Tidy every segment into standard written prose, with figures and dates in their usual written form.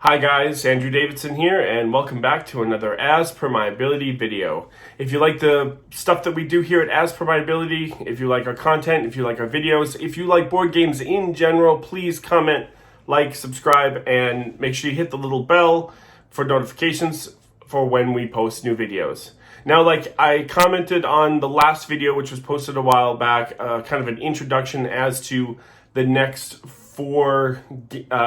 Hi guys, Andrew Davidson here, and welcome back to another As Per My Ability video. If you like the stuff that we do here at As Per My Ability, if you like our content, if you like our videos, if you like board games in general, please comment, like, subscribe, and make sure you hit the little bell for notifications for when we post new videos. Now, like I commented on the last video, which was posted a while back, kind of an introduction as to the next four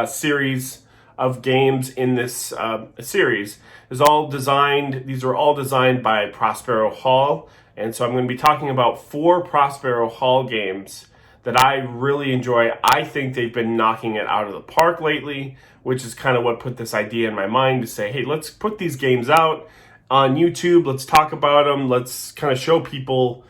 series of games in this series. These are all designed by Prospero Hall, and so I'm going to be talking about four Prospero Hall games that I really enjoy. I think they've been knocking it out of the park lately, which is kind of what put this idea in my mind to say, hey, let's put these games out on YouTube, let's talk about them, let's kind of show people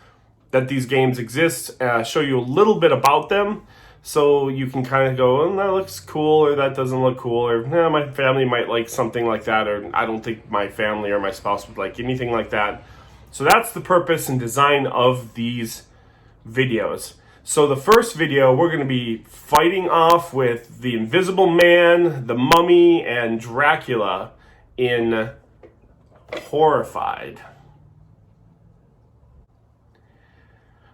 that these games exist, show you a little bit about them, so you can kind of go, oh, that looks cool, or that doesn't look cool, or my family might like something like that, or I don't think my family or my spouse would like anything like that. So that's the purpose and design of these videos. So the first video, we're going to be fighting off with the Invisible Man, the Mummy, and Dracula in Horrified.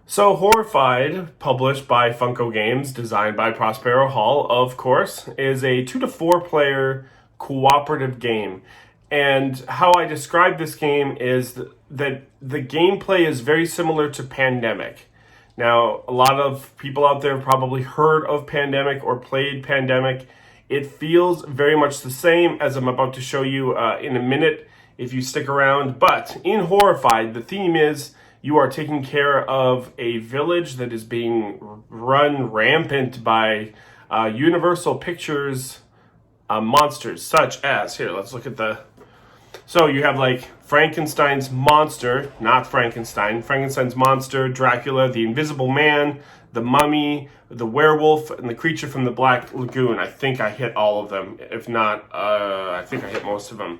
So Horrified, published by Funko Games, designed by Prospero Hall, of course, is a 2 to 4 player cooperative game. And how I describe this game is that the gameplay is very similar to Pandemic. Now, a lot of people out there have probably heard of Pandemic or played Pandemic. It feels very much the same as I'm about to show you in a minute if you stick around. But in Horrified, the theme is you are taking care of a village that is being run rampant by Universal Pictures monsters, such as, here, let's look at so you have like Frankenstein's monster, not Frankenstein, Frankenstein's monster, Dracula, the Invisible Man, the Mummy, the werewolf, and the creature from the Black Lagoon. I think I hit all of them. If not, I think I hit most of them.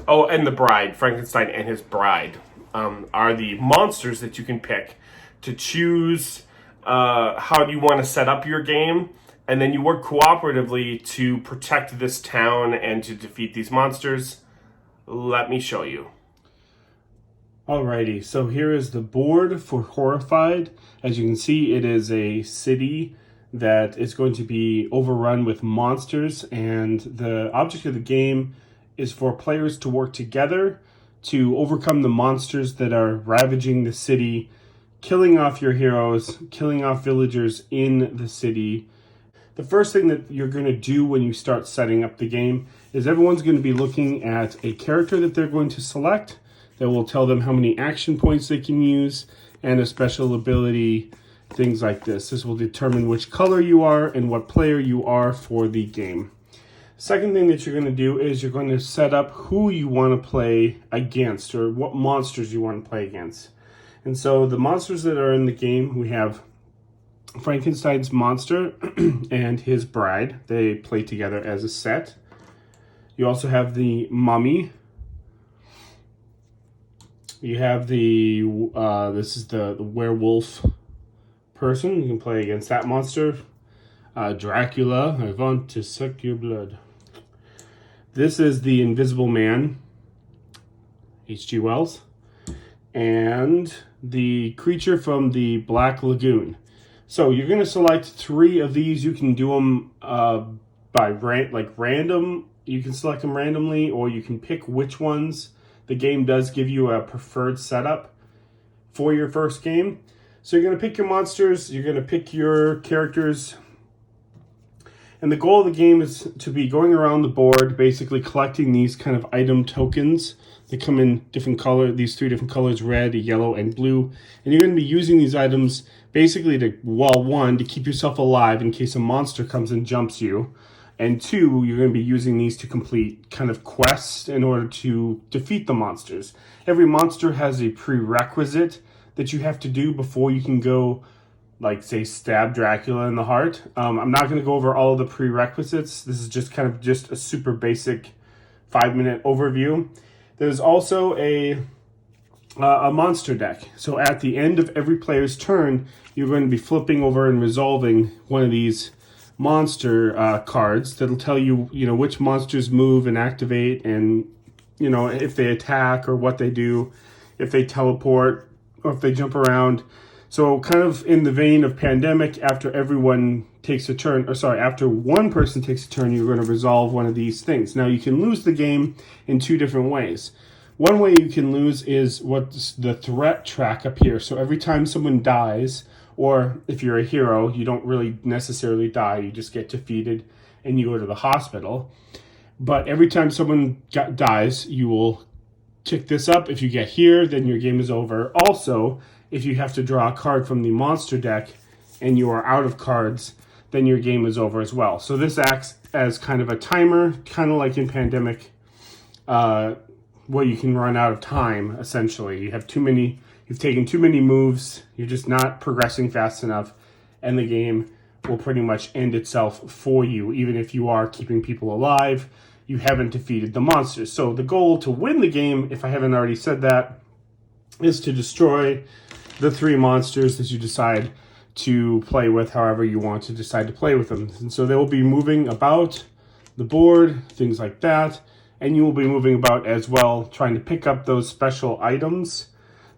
Oh, and the bride, Frankenstein and his bride. Are the monsters that you can pick to choose how do you want to set up your game, and then you work cooperatively to protect this town and to defeat these monsters. Let me show you. Alrighty, so here is the board for Horrified. As you can see, it is a city that is going to be overrun with monsters, and the object of the game is for players to work together to overcome the monsters that are ravaging the city, killing off your heroes, killing off villagers in the city. The first thing that you're going to do when you start setting up the game is everyone's going to be looking at a character that they're going to select that will tell them how many action points they can use and a special ability, things like this. This will determine which color you are and what player you are for the game. Second thing that you're going to do is you're going to set up who you want to play against, or what monsters you want to play against. And so the monsters that are in the game, we have Frankenstein's monster and his bride. They play together as a set. You also have the Mummy. You have the this is the werewolf person. You can play against that monster. Dracula, I want to suck your blood. This is the Invisible Man, H.G. Wells, and the creature from the Black Lagoon. So you're going to select 3 of these. You can do them by random. You can select them randomly, or you can pick which ones. The game does give you a preferred setup for your first game. So you're going to pick your monsters. You're going to pick your characters. And the goal of the game is to be going around the board, basically collecting these kind of item tokens. They come in different color, these 3 different colors, red, yellow, and blue. And you're going to be using these items basically to, well, 1, to keep yourself alive in case a monster comes and jumps you. And 2, you're going to be using these to complete kind of quests in order to defeat the monsters. Every monster has a prerequisite that you have to do before you can go, like, say, stab Dracula in the heart. I'm not going to go over all of the prerequisites. This is just kind of just a super basic 5-minute overview. There's also a monster deck. So at the end of every player's turn, you're going to be flipping over and resolving one of these monster cards that'll tell you, which monsters move and activate, and if they attack or what they do, if they teleport or if they jump around. So kind of in the vein of Pandemic, after everyone takes a turn, after one person takes a turn, you're going to resolve one of these things. Now you can lose the game in two different ways. One way you can lose is what's the threat track up here. So every time someone dies, or if you're a hero, you don't really necessarily die, you just get defeated and you go to the hospital. But every time someone dies, you will tick this up. If you get here, then your game is over. Also, if you have to draw a card from the monster deck and you are out of cards, then your game is over as well. So this acts as kind of a timer, kind of like in Pandemic, where you can run out of time, essentially. You've taken too many moves, you're just not progressing fast enough, and the game will pretty much end itself for you. Even if you are keeping people alive, you haven't defeated the monsters. So the goal to win the game, if I haven't already said that, is to destroy the 3 monsters that you decide to play with, however you want to decide to play with them. And so they will be moving about the board, things like that, and you will be moving about as well, trying to pick up those special items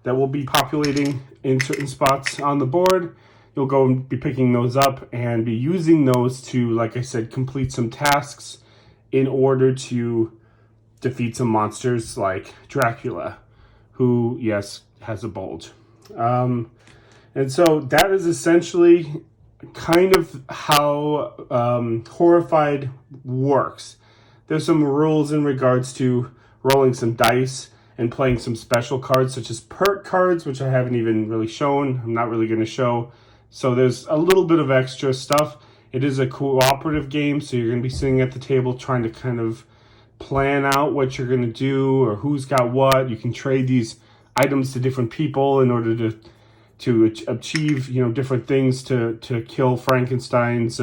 that will be populating in certain spots on the board. You'll go and be picking those up and be using those to, like I said, complete some tasks in order to defeat some monsters like Dracula, who, yes, has a bulge. And so that is essentially kind of how Horrified works. There's some rules in regards to rolling some dice and playing some special cards, such as perk cards, which I haven't even really shown. I'm not really going to show. So there's a little bit of extra stuff. It is a cooperative game, so you're going to be sitting at the table trying to kind of plan out what you're going to do or who's got what. You can trade these items to different people in order to achieve, different things to kill Frankenstein's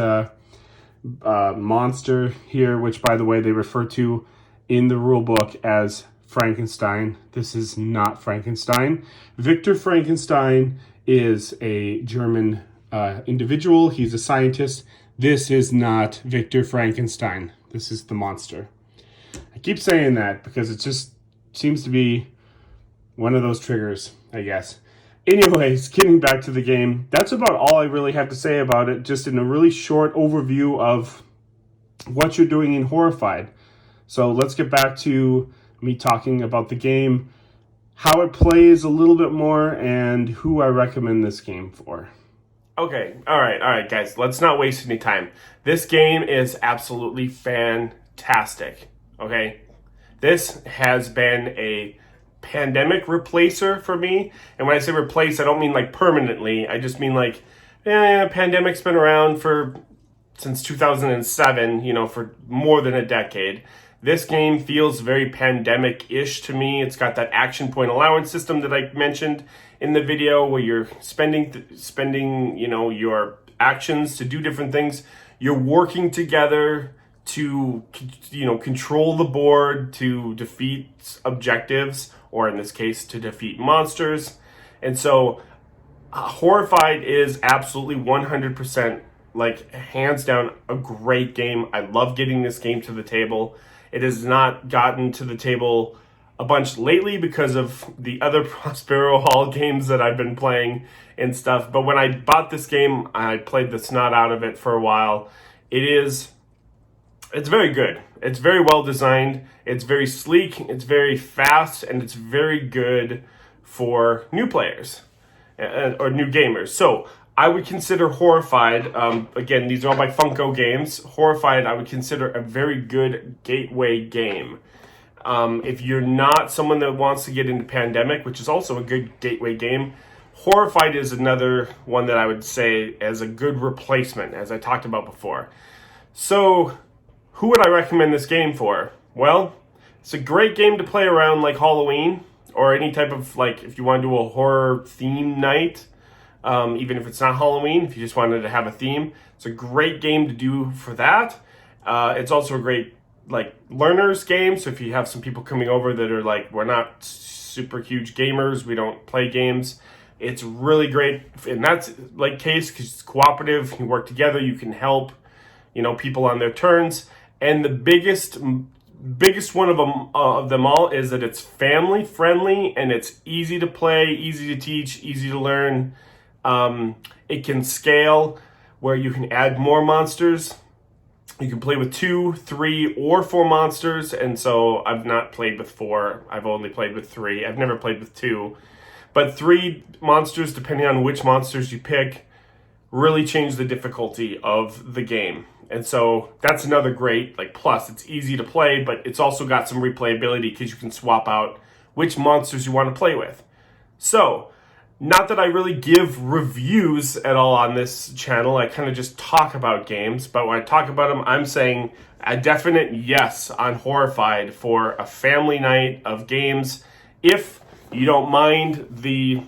monster here, which, by the way, they refer to in the rule book as Frankenstein. This is not Frankenstein. Victor Frankenstein is a German individual. He's a scientist. This is not Victor Frankenstein. This is the monster. I keep saying that because it just seems to be one of those triggers, I guess. Anyways, getting back to the game, that's about all I really have to say about it, just in a really short overview of what you're doing in Horrified. So let's get back to me talking about the game, how it plays a little bit more, and who I recommend this game for. Okay, all right, guys, let's not waste any time. This game is absolutely fantastic, okay? This has been a Pandemic replacer for me. And when I say replace, I don't mean like permanently. I just mean like, Pandemic's been around since 2007, for more than a decade. This game feels very Pandemic-ish to me. It's got that action point allowance system that I mentioned in the video, where you're spending, your actions to do different things. You're working together to, control the board, to defeat objectives, or in this case, to defeat monsters. And so Horrified is absolutely 100%, hands down, a great game. I love getting this game to the table. It has not gotten to the table a bunch lately because of the other Prospero Hall games that I've been playing and stuff. But when I bought this game, I played the snot out of it for a while. It's very good. It's very well designed. It's very sleek. It's very fast, and it's very good for new players or new gamers. So I would consider Horrified, again, these are all by Funko Games. Horrified, I would consider a very good gateway game. If you're not someone that wants to get into Pandemic, which is also a good gateway game, Horrified is another one that I would say as a good replacement, as I talked about before. So who would I recommend this game for? Well, it's a great game to play around like Halloween, or any type of, if you want to do a horror theme night. Even if it's not Halloween, if you just wanted to have a theme, it's a great game to do for that. It's also a great learners game. So if you have some people coming over that are we're not super huge gamers, we don't play games, it's really great. And that's case because it's cooperative. You work together, you can help. people on their turns. And the biggest one of them all is that it's family friendly and it's easy to play, easy to teach, easy to learn. It can scale where you can add more monsters. You can play with 2, 3, or 4 monsters, and so I've not played with 4. I've only played with 3. I've never played with 2. But 3 monsters, depending on which monsters you pick, really change the difficulty of the game. And so that's another great plus. It's easy to play, but it's also got some replayability because you can swap out which monsters you want to play with. So, not that I really give reviews at all on this channel. I kind of just talk about games. But when I talk about them, I'm saying a definite yes on Horrified for a family night of games. If you don't mind the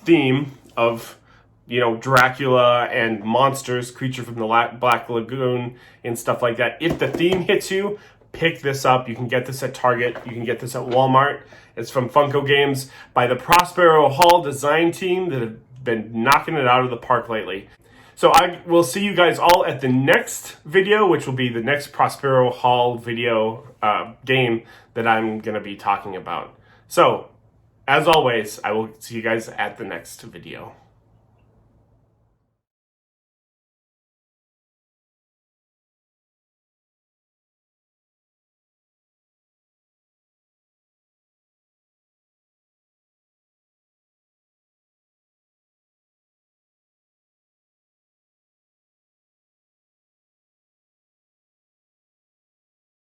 theme of, Dracula and monsters, creature from the Black Lagoon and stuff like that. If the theme hits you, pick this up. You can get this at Target. You can get this at Walmart. It's from Funko Games by the Prospero Hall design team that have been knocking it out of the park lately. So I will see you guys all at the next video, which will be the next Prospero Hall video game that I'm going to be talking about. So, as always, I will see you guys at the next video.